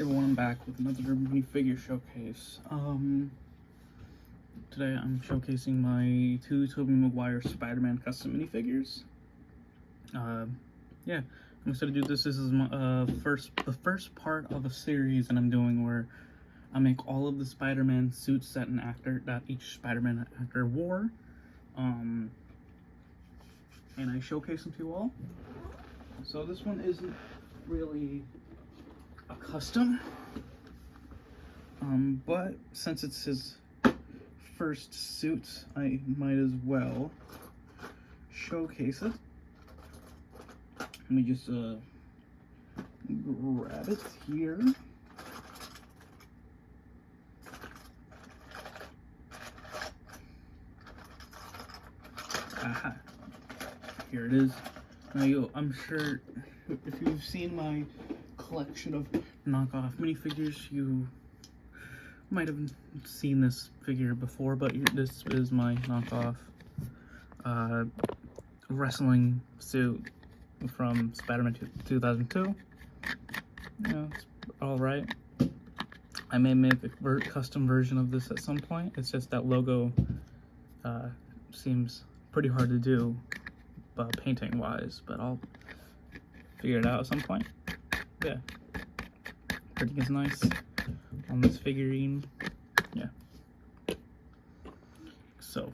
Everyone, I'm back with another minifigure showcase. Today I'm showcasing my two Tobey Maguire Spider-Man custom minifigures. Yeah, I'm excited to do this. This is my the first part of a series that I'm doing where I make all of the Spider-Man suits that each Spider-Man actor wore. And I showcase them to you all. So this one isn't really a custom, but since it's his first suit, I might as well showcase it. Let me just grab it here. Aha, here it is. Now I'm sure if you've seen my collection of knockoff minifigures, you might have seen this figure before, but this is my knockoff wrestling suit from Spider-Man 2002. Yeah, it's alright. I may make a custom version of this at some point. It's just that logo seems pretty hard to do painting wise, but I'll figure it out at some point. Yeah, printing is nice on this figurine. Yeah. So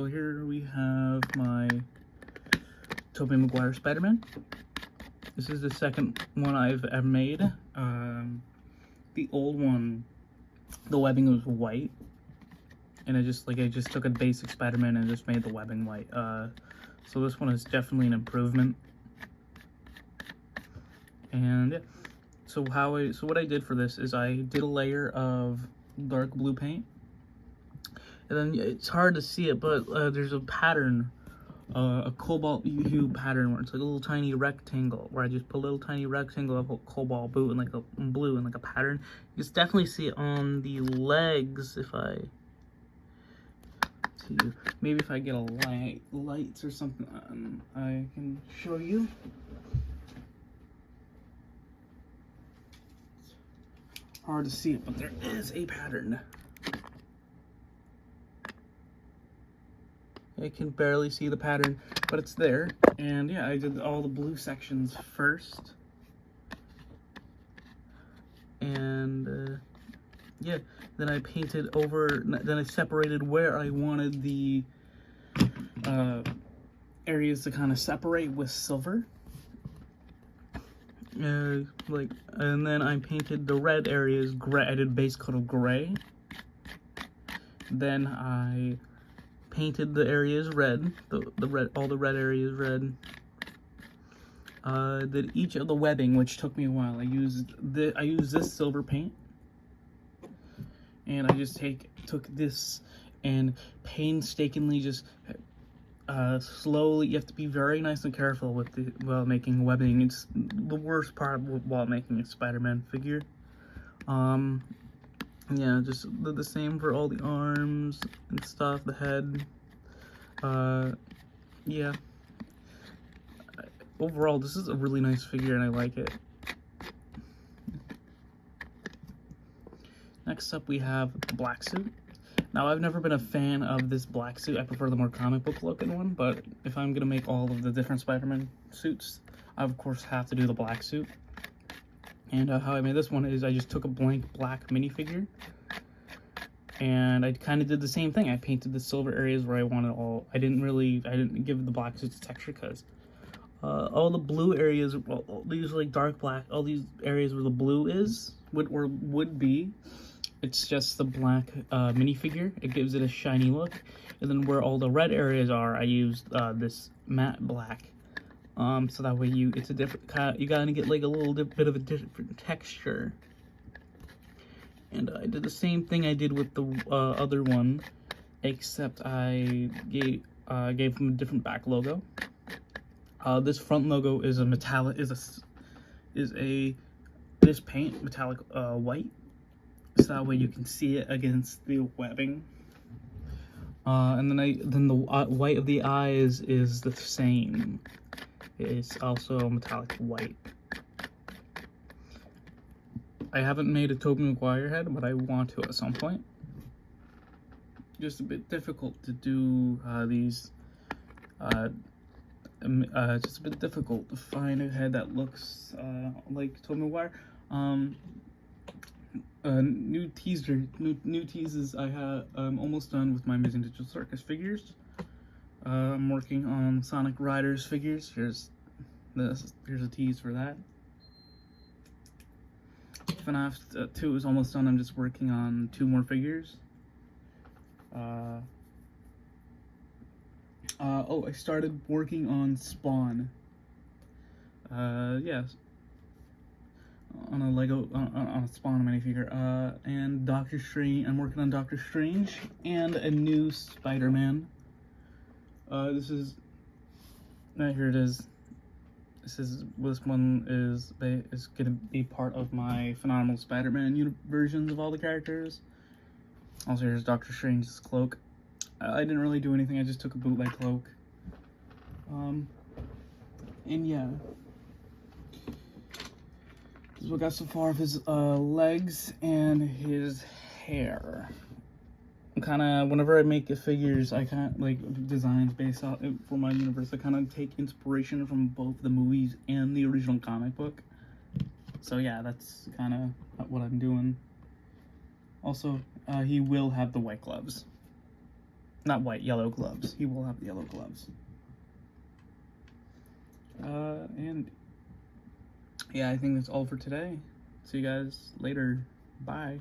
here we have my Tobey Maguire Spider-Man. This is the second one I've ever made. The old one, the webbing was white, and I just took a basic Spider-Man and just made the webbing white. So this one is definitely an improvement. And yeah, so what I did for this is I did a layer of dark blue paint, and then it's hard to see it, but there's a pattern, a cobalt hue pattern where it's like a little tiny rectangle, where I just put a little tiny rectangle of a cobalt blue and blue and like a pattern. You can definitely see it on the legs. If I see, maybe if I get a lights or something, I can show you. Hard to see it, but there is a pattern. I can barely see the pattern, but it's there. And yeah, I did all the blue sections first. And yeah, then I painted over, then I separated where I wanted the areas to kind of separate with silver. And then I painted the red areas gray. I did base coat of gray. Then I painted the areas red, all the red areas red. Did each of the webbing, which took me a while. I used this silver paint, and I just took this and painstakingly just slowly. You have to be very nice and careful with while making webbing. It's the worst part while making a Spider-Man figure. Yeah, just the same for all the arms and stuff, the head. Yeah. Overall, this is a really nice figure and I like it. Next up, we have the black suit. Now, I've never been a fan of this black suit. I prefer the more comic book looking one, but if I'm gonna make all of the different Spider-Man suits, I of course have to do the black suit. And how I made this one is I just took a blank black minifigure, and I kind of did the same thing. I painted the silver areas where I wanted all. I didn't give the black suits texture because all the blue areas, these like dark black, all these areas where the blue is would be. It's just the black minifigure. It gives it a shiny look. And then where all the red areas are, I used this matte black. So that way it's a different kind. You gotta get like a little bit of a different texture. And I did the same thing I did with the other one, except I gave them a different back logo. This front logo is a metallic, this paint metallic white. So that way you can see it against the webbing. And then the white of the eyes is the same. It's also metallic white. I haven't made a Tobey Maguire head, but I want to at some point. Just a bit difficult to do these. Just a bit difficult to find a head that looks like Tobey Maguire. New teases. I'm almost done with my Amazing Digital Circus figures. I'm working on Sonic Riders figures. Here's a tease for that. FNAF 2 is almost done. I'm just working on 2 more figures. Oh, I started working on Spawn. Yes. On a Lego, on a Spawn minifigure. And Doctor Strange. I'm working on Doctor Strange and a new Spider-Man. Here it is. This one is gonna be part of my Phenomenal Spider-Man versions of all the characters. Also, here's Doctor Strange's cloak. I didn't really do anything. I just took a bootleg cloak. And yeah, this is what I got so far of his legs and his hair. Whenever I make figures, I kind of like designs based out for my universe. I kind of take inspiration from both the movies and the original comic book. So yeah, that's kind of what I'm doing. Also, he will have the white gloves. Not white, yellow gloves. He will have the yellow gloves. And yeah, I think that's all for today. See you guys later. Bye.